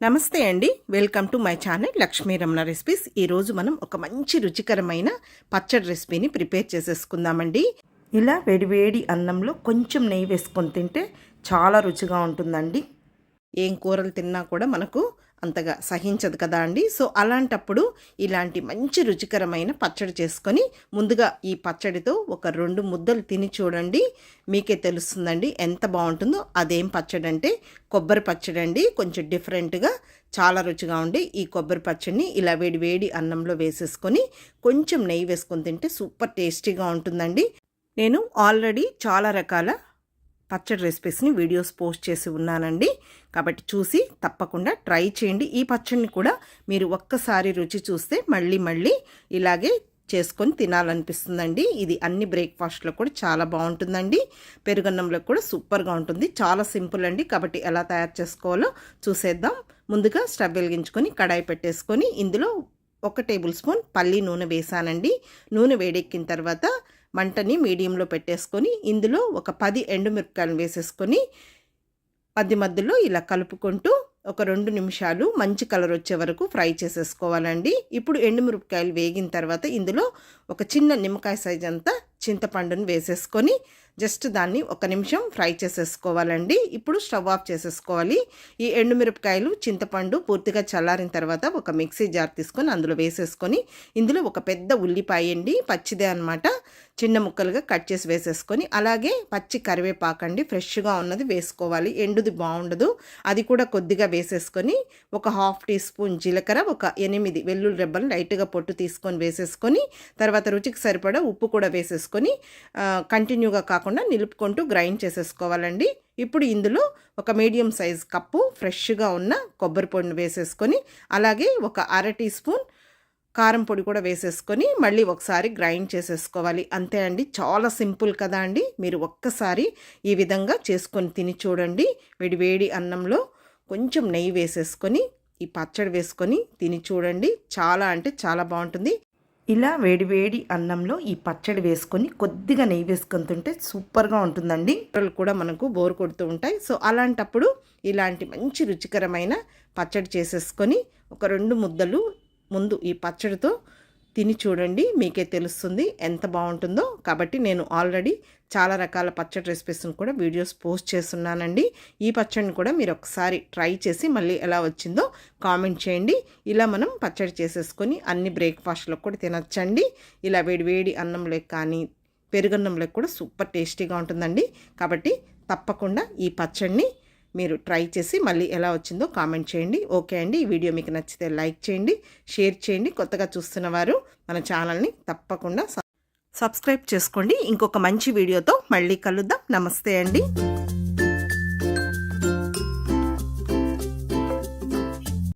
నమస్తే అండి, welcome to my channel Lakshmi Ramana recipes. ఈరోజు మనం ఒక మంచి రుచికరమైన పచ్చడి రెసిపీని ప్రిపేర్ చేసేసుకుందామండి. ఇలా వేడివేడి అన్నంలో కొంచెం నెయ్యి వేసుకొని తింటే చాలా రుచిగా ఉంటుందండి. ఏం కూరలు తిన్నా కూడా మనకు అంతగా సహించదు కదా అండి. సో అలాంటప్పుడు ఇలాంటి మంచి రుచికరమైన పచ్చడి చేసుకొని ముందుగా ఈ పచ్చడితో ఒక 2 ముద్దలు తిని చూడండి, మీకే తెలుస్తుందండి ఎంత బాగుంటుందో. అదేం పచ్చడి అంటే కొబ్బరి పచ్చడి అండి. కొంచెం డిఫరెంట్గా చాలా రుచిగా ఉండి ఈ కొబ్బరి పచ్చడిని ఇలా వేడి వేడి అన్నంలో వేసేసుకొని కొంచెం నెయ్యి వేసుకొని తింటే సూపర్ టేస్టీగా ఉంటుందండి. నేను ఆల్రెడీ చాలా రకాల పచ్చడి రెసిపీస్ని వీడియోస్ పోస్ట్ చేసి ఉన్నానండి, కాబట్టి చూసి తప్పకుండా ట్రై చేయండి. ఈ పచ్చడిని కూడా మీరు ఒక్కసారి రుచి చూస్తే మళ్ళీ మళ్ళీ ఇలాగే చేసుకొని తినాలనిపిస్తుందండి. ఇది అన్ని బ్రేక్ఫాస్ట్లో కూడా చాలా బాగుంటుందండి. పెరుగన్నంలో కూడా సూపర్గా ఉంటుంది. చాలా సింపుల్ అండి. కాబట్టి ఎలా తయారు చేసుకోవాలో చూసేద్దాం. ముందుగా స్టవ్ వెలిగించుకొని కడాయి పెట్టేసుకొని ఇందులో 1 టేబుల్ స్పూన్ పల్లి నూనె వేసానండి. నూనె వేడెక్కిన తర్వాత మంటని మీడియంలో పెట్టేసుకొని ఇందులో ఒక 10 ఎండుమిరపకాయలు వేసేసుకొని మధ్య మధ్యలో ఇలా కలుపుకుంటూ ఒక 2 నిమిషాలు మంచి కలర్ వచ్చే వరకు ఫ్రై చేసేసుకోవాలండి. ఇప్పుడు ఎండుమిరపకాయలు వేగిన తర్వాత ఇందులో ఒక చిన్న నిమ్మకాయ సైజ్ అంతా చింతపండుని వేసేసుకొని జస్ట్ దాన్ని 1 నిమిషం ఫ్రై చేసేసుకోవాలండి. ఇప్పుడు స్టవ్ ఆఫ్ చేసేసుకోవాలి. ఈ ఎండుమిరపకాయలు చింతపండు పూర్తిగా చల్లారిన తర్వాత ఒక మిక్సీ జార్ తీసుకొని అందులో వేసేసుకొని ఇందులో ఒక పెద్ద ఉల్లిపాయ అండి, పచ్చిదే అనమాట, చిన్న ముక్కలుగా కట్ చేసి వేసేసుకొని అలాగే పచ్చి కరివేపాకండి, ఫ్రెష్గా ఉన్నది వేసుకోవాలి, ఎండుది బాగుండదు. అది కూడా కొద్దిగా వేసేసుకొని ఒక 1/2 టీ స్పూన్ జీలకర్ర, ఒక 8 వెల్లుల్లి రెబ్బలు లైట్గా పొట్టు తీసుకొని వేసేసుకొని తర్వాత రుచికి సరిపడా ఉప్పు కూడా వేసేసుకొని కంటిన్యూగా కాకుండా నిలుపుకుంటూ గ్రైండ్ చేసేసుకోవాలండి. ఇప్పుడు ఇందులో ఒక మీడియం సైజ్ కప్పు ఫ్రెష్గా ఉన్న కొబ్బరి పొడిని వేసేసుకొని అలాగే ఒక 1/2 టీ స్పూన్ కారం పొడి కూడా వేసేసుకొని మళ్ళీ ఒకసారి గ్రైండ్ చేసేసుకోవాలి. అంతే అండి, చాలా సింపుల్ కదా అండి. మీరు ఒక్కసారి ఈ విధంగా చేసుకొని తిని చూడండి. వేడి వేడి అన్నంలో కొంచెం నెయ్యి వేసేసుకొని ఈ పచ్చడి వేసుకొని తిని చూడండి. చాలా అంటే చాలా బాగుంటుంది. ఇలా వేడి వేడి అన్నంలో ఈ పచ్చడి వేసుకొని కొద్దిగా నెయ్యి వేసుకొని తింటే సూపర్గా ఉంటుందండి. కూరలు కూడా మనకు బోర్ కొడుతూ ఉంటాయి. సో అలాంటప్పుడు ఇలాంటి మంచి రుచికరమైన పచ్చడి చేసేసుకొని ఒక 2 ముద్దలు ముందు ఈ పచ్చడితో తిని చూడండి, మీకే తెలుస్తుంది ఎంత బాగుంటుందో. కాబట్టి నేను ఆల్రెడీ చాలా రకాల పచ్చడి రెసిపీస్ని కూడా వీడియోస్ పోస్ట్ చేస్తున్నానండి. ఈ పచ్చడిని కూడా మీరు ఒకసారి ట్రై చేసి మళ్ళీ ఎలా వచ్చిందో కామెంట్ చేయండి. ఇలా మనం పచ్చడి చేసేసుకొని అన్ని బ్రేక్ఫాస్ట్లో కూడా తినచ్చండి. ఇలా వేడి అన్నంలో కానీ పెరుగన్నంలో కూడా సూపర్ టేస్టీగా ఉంటుందండి. కాబట్టి తప్పకుండా ఈ పచ్చడిని మీరు ట్రై చేసి మళ్ళీ ఎలా వచ్చిందో కామెంట్ చేయండి. ఓకే అండి, ఈ వీడియో మీకు నచ్చితే లైక్ చేయండి, షేర్ చేయండి. కొత్తగా చూస్తున్న వారు మన ఛానల్ని తప్పకుండా సబ్స్క్రైబ్ చేసుకోండి. ఇంకొక మంచి వీడియోతో మళ్ళీ కలుద్దాం. నమస్తే అండి.